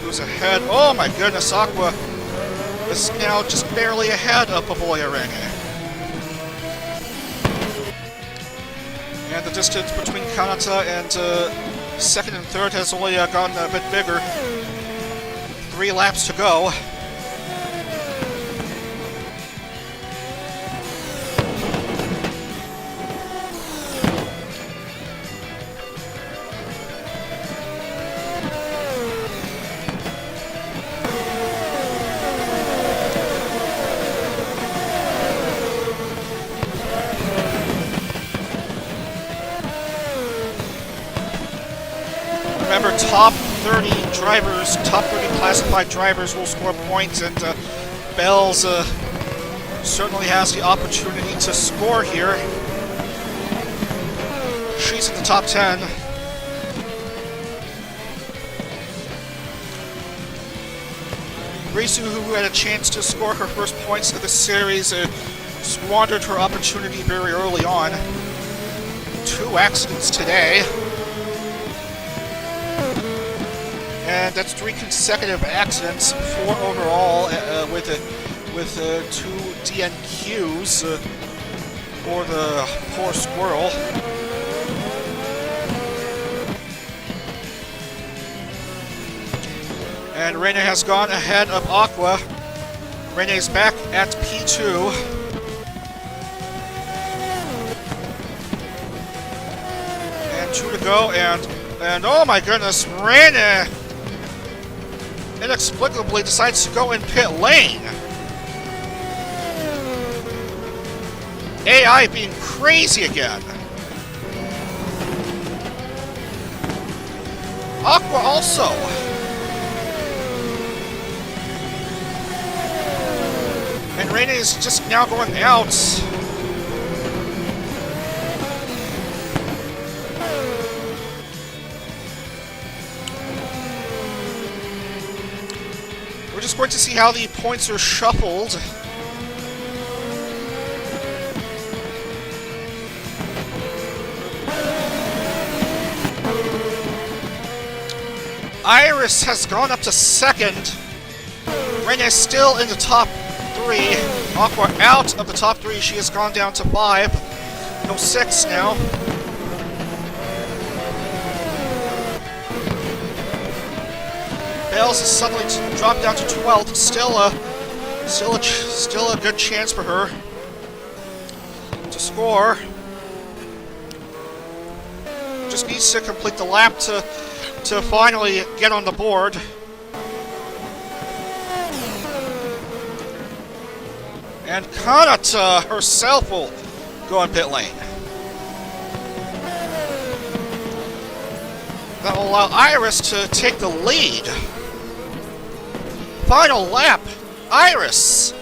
who's ahead. Oh my goodness, Aqua is now just barely ahead of Baboya Renge. And the distance between Kanata and 2nd and 3rd has only gotten a bit bigger. 3 laps to go. Remember, top 30 drivers, top 30 classified drivers will score points, and Bells certainly has the opportunity to score here. She's in the top 10. Risu, who had a chance to score her first points of the series, squandered her opportunity very early on. 2 accidents today. And that's 3 consecutive accidents, 4 overall, with 2 DNQs for the poor squirrel. And Rene has gone ahead of Aqua. Rene's back at P2. And 2 to go, and oh my goodness, Rene inexplicably decides to go in pit lane. AI being crazy again. Aqua also. And Rene is just now going out. We're just going to see how the points are shuffled. Iris has gone up to 2nd. Rene is still in the top 3. Aqua out of the top 3. She has gone down to 5. No, 6 now. Bales has suddenly dropped down to 12th. Still a good chance for her to score. Just needs to complete the lap to finally get on the board. And Kanata herself will go in pit lane. That will allow Iris to take the lead. Final lap, Iris.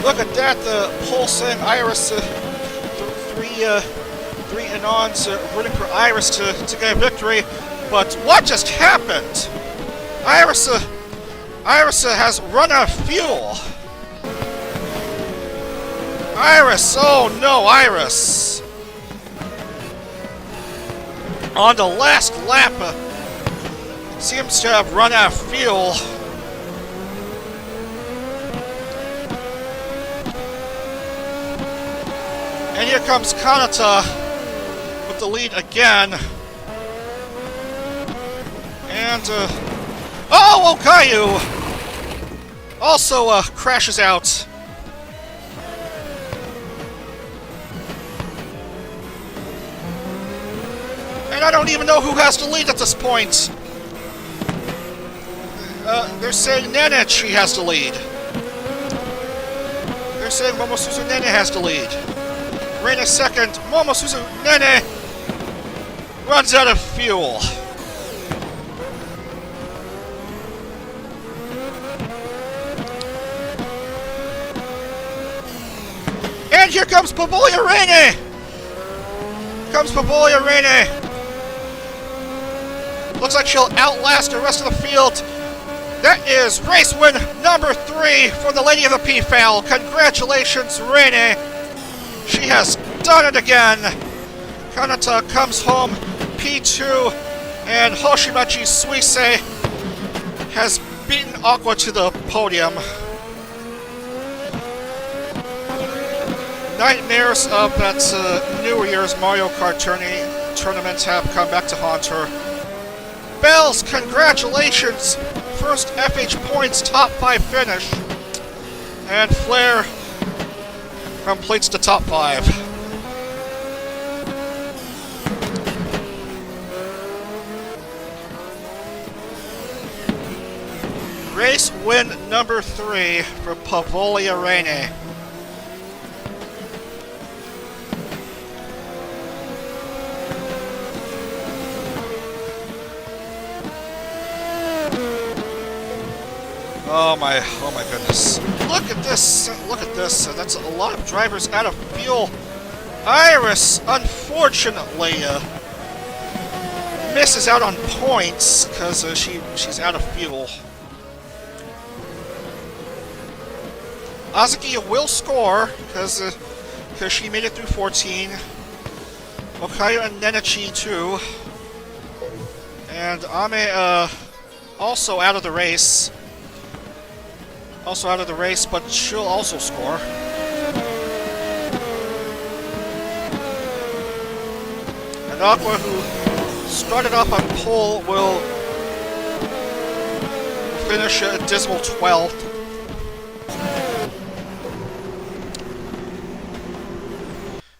Look at that, the pole saying Iris, 3 Anons rooting for Iris to get a victory. But what just happened? Iris has run out of fuel. Iris, oh no, Iris. On the last lap, seems to have run out of fuel. And here comes Kanata with the lead again. And, oh, Okayu also crashes out. And I don't even know who has to lead at this point. They're saying Nenech has to lead. They're saying Momosuzu Nene has to lead. Reina 2nd. Momosuzu Nene runs out of fuel. And here comes Baboya Rene! Looks like she'll outlast the rest of the field. That is race win number 3 for the Lady of the P-Fowl. Congratulations, Rene. She has done it again. Kanata comes home P2, and Hoshimachi Suisei has beaten Aqua to the podium. Nightmares of that New Year's Mario Kart tournament have come back to haunt her. Bells, congratulations! First FH points top 5 finish. And Flair completes the top 5. Race win number 3 for Pavolia Rene. Oh my goodness. Look at this. That's a lot of drivers out of fuel. Iris, unfortunately, misses out on points because she's out of fuel. Azuki will score because she made it through 14. Okayo and Nenechi too. And Ame also out of the race. But she'll also score. And Aqua, who started off on pole, will finish a dismal 12th.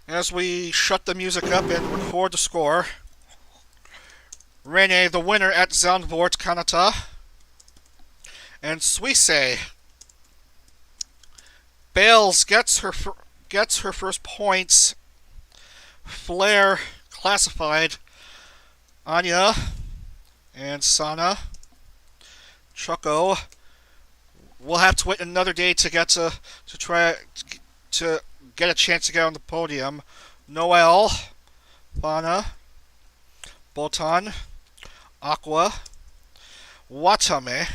As we shut the music up and record the score, Rene, the winner at Zandvoort, Kanata, and Suisei. Bales gets her first points. Flair classified. Anya and Sana. Choco. We'll have to wait another day to get to try to get a chance to get on the podium. Noel, Bana, Botan, Aqua, Watame.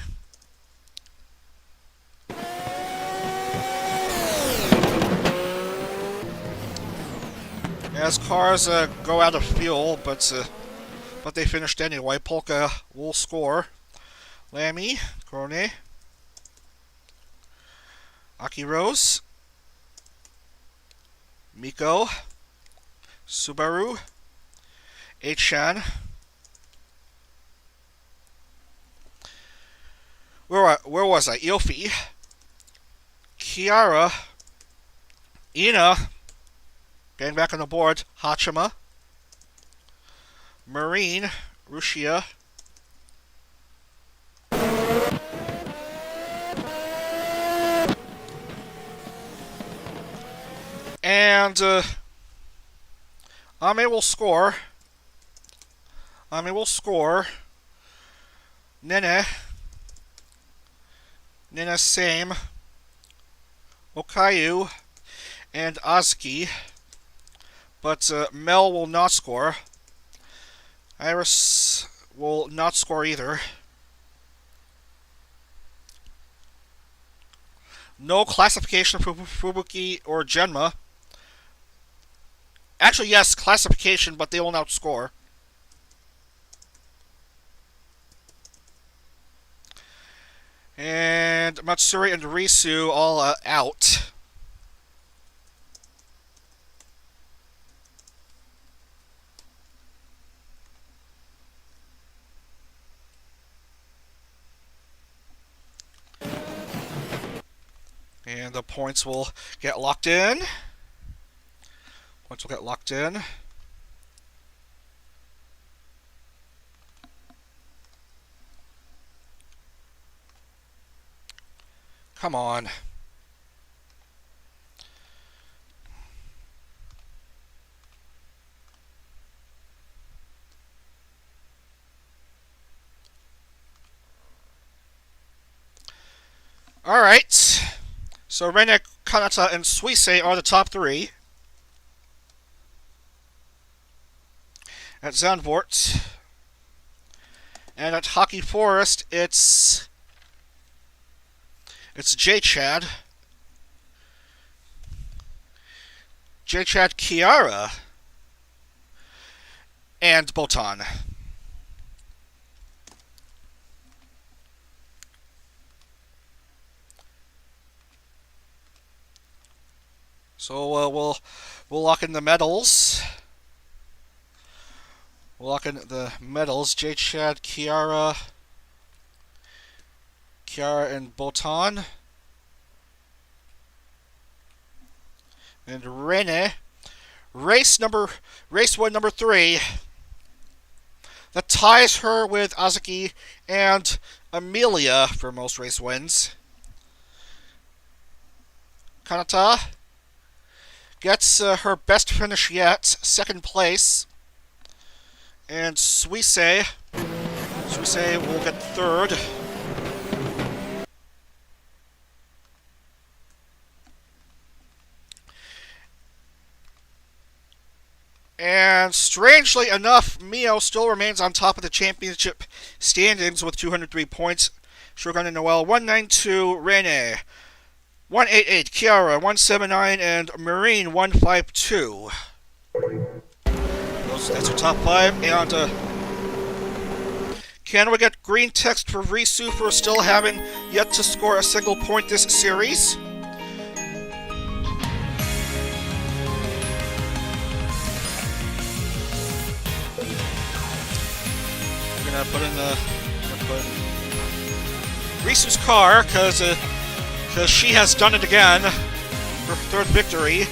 As cars go out of fuel, but they finished anyway. Polka will score. Lammy, Krone, Aki Rose, Miko, Subaru, H-Shan. Where was I? Ilfi, Kiara, Ina, getting back on the board, Hachima, Marine, Rushia, and Ame will score. Nene same. Okayu and Azuki. But Mel will not score. Iris will not score either. No classification for Fubuki or Genma. Actually, yes, classification, but they will not score. And Matsuri and Risu all out. And the points will get locked in. Come on. All right. So Rene, Kanata, and Suisei are the top 3. At Zandvoort. And at Haki Forest, it's J-Chad, Kiara, and Botan. So we'll lock in the medals. We'll lock in the medals. J-Chad, Kiara, and Botan. And Rene. Race 1, number 3. That ties her with Azuki and Amelia for most race wins. Kanata gets her best finish yet, 2nd place. And Suisei will get 3rd. And strangely enough, Mio still remains on top of the championship standings with 203 points. Shogun and Noel 192, Rene 188, Kiara 179, and Marine 152. That's our top 5. And can we get green text for Risu for still having yet to score a single point this series? We're gonna put in Risu's car because she has done it again. Her 3rd victory.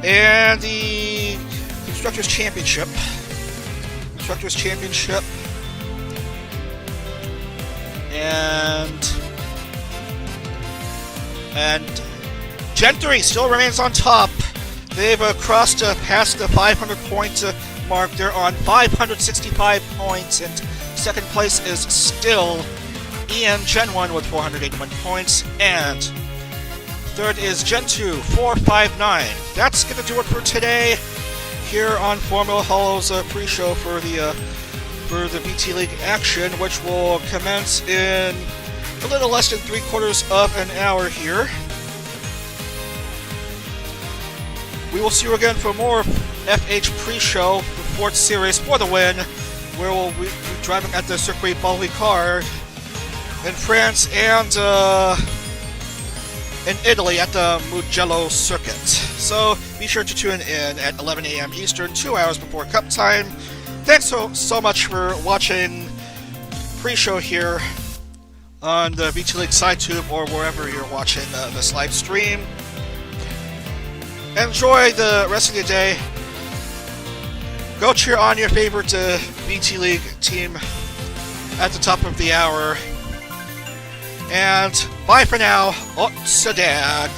And the Constructors' Championship. And Gen 3 still remains on top. They've crossed past the 500-point mark. They're on 565 points, and 2nd place is still Ian Gen 1 with 481 points, and 3rd is Gen 2, 459. That's going to do it for today here on Formula Holo's pre-show for the VT League action, which will commence in a little less than 3/4 of an hour here. We will see you again for more FH pre-show for 4th Series for the win, where we'll be driving at the Circuit Balvicar in France and in Italy at the Mugello circuit. So be sure to tune in at 11 a.m. Eastern, 2 hours before Cup time. Thanks so much for watching pre-show here on the VT League SideTube or wherever you're watching this live stream. Enjoy the rest of your day. Go cheer on your favorite VT League team at the top of the hour. And bye for now. Otsadag.